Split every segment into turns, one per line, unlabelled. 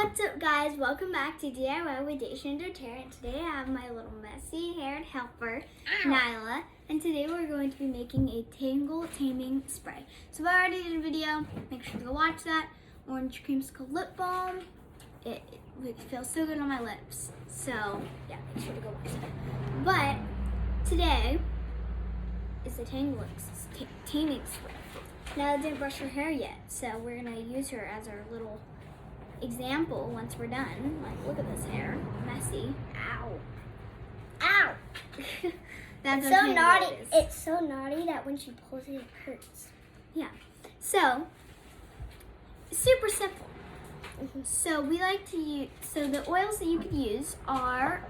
What's up, guys? Welcome back to DIY with Daysha and doTERRA, and today I have my little messy-haired helper, Naila, and today we're going to be making a Tangle Taming Spray. So I already did a video, make sure to go watch that. Orange creamsicle lip balm. It feels so good on my lips, so yeah, make sure to go watch that. But today is the Tangle Taming Spray. Naila didn't brush her hair yet, so we're going to use her as our little example once we're done. Like, look at this hair, messy. Ow, ow. That's
so naughty. It's so naughty that when she pulls it, it hurts.
Yeah. So super simple. So we like to use. So the oils that you could use are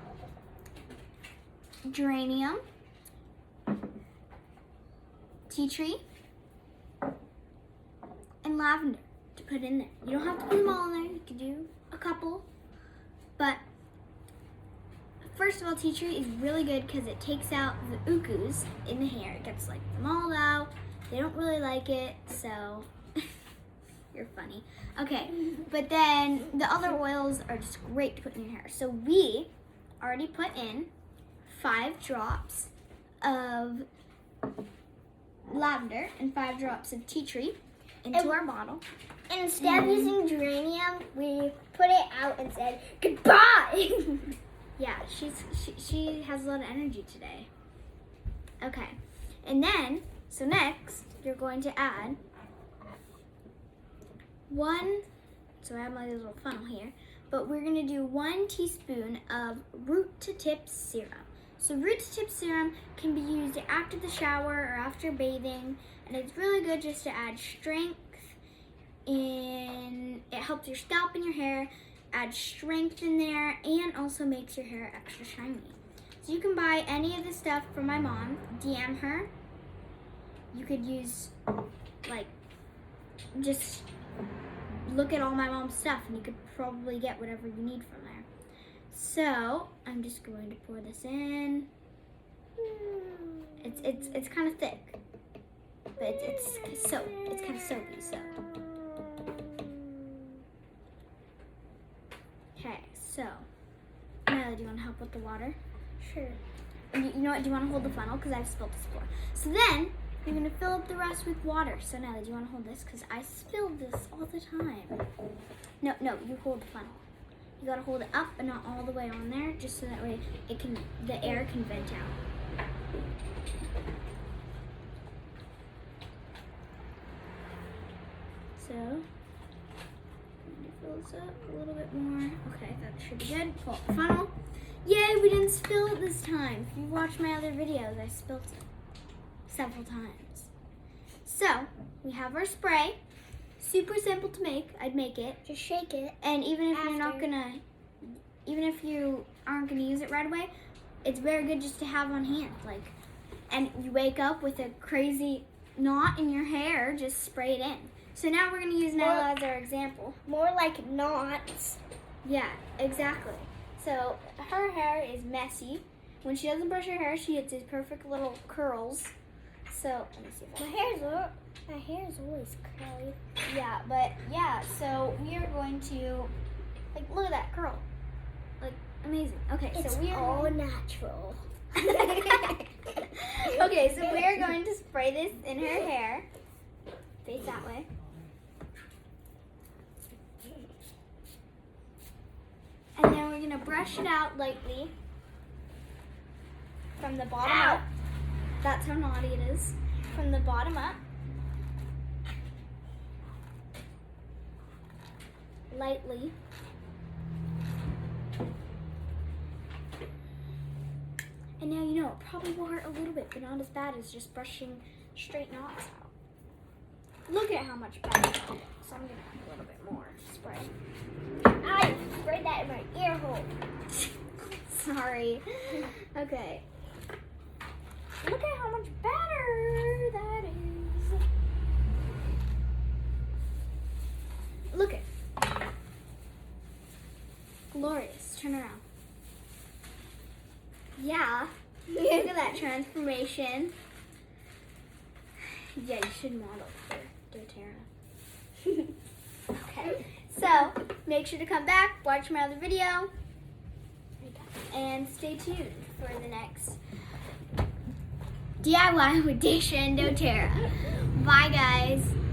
geranium, tea tree, and lavender. To put in there. You don't have to put them all in there. You can do a couple. But first of all, tea tree is really good because it takes out the ukus in the hair. It gets like them all out. They don't really like it, so you're funny. Okay, but then the other oils are just great to put in your hair. So we already put in 5 drops of lavender and 5 drops of tea tree into our bottle.
And instead of using geranium, we put it out and said goodbye.
Yeah, she has a lot of energy today. Okay, and then so next you're going to add so I have my little funnel here, but we're gonna do 1 teaspoon of root to tip serum. So root to tip serum can be used after the shower or after bathing, and it's really good just to add strength. And it helps your scalp and your hair, adds strength in there, and also makes your hair extra shiny. So you can buy any of this stuff from my mom, DM her. You could use, like, just look at all my mom's stuff and you could probably get whatever you need from there. So I'm just going to pour this in. It's kind of thick, but it's kind of soapy, so. Okay, so, Naila, do you want to help with the water?
Sure.
And you know what, do you want to hold the funnel? Because I've spilled this before. So then, you're going to fill up the rest with water. So Naila, do you want to hold this? Because I spill this all the time. No, you hold the funnel. You got to hold it up and not all the way on there, just so that way the air can vent out. So, fill this up a little bit more. Okay, that should be good. Pull up the funnel. Yay, we didn't spill it this time. If you watch my other videos, I spilled it several times. So, we have our spray. Super simple to make. I'd make it.
Just shake it.
And even if you aren't gonna use it right away, it's very good just to have on hand. Like, and you wake up with a crazy knot in your hair, just spray it in. So now we're going to use Naila as our example.
More like knots.
Yeah, exactly. So her hair is messy. When she doesn't brush her hair, she gets these perfect little curls. So let me see if
My hair is always curly.
Yeah, but yeah, so we are going to, like, look at that curl. Like, amazing. Okay,
it's
so we are
all natural.
Okay, so we are going to spray this in her hair. Face that way. And then we're going to brush it out lightly from the bottom up. That's how naughty it is. From the bottom up. Lightly. And now you know, it probably will hurt a little bit, but not as bad as just brushing straight knots out. Look at how much better. So I'm going to add a little bit more spray.
I sprayed that in my ear hole.
Sorry. Okay. Look at how much better that is. Look at. Glorious. Turn around. Yeah. Look at that transformation. Yeah, you should model for doTERRA. Okay, So make sure to come back, watch my other video, and stay tuned for the next DIY with Daysha and doTERRA. Bye guys.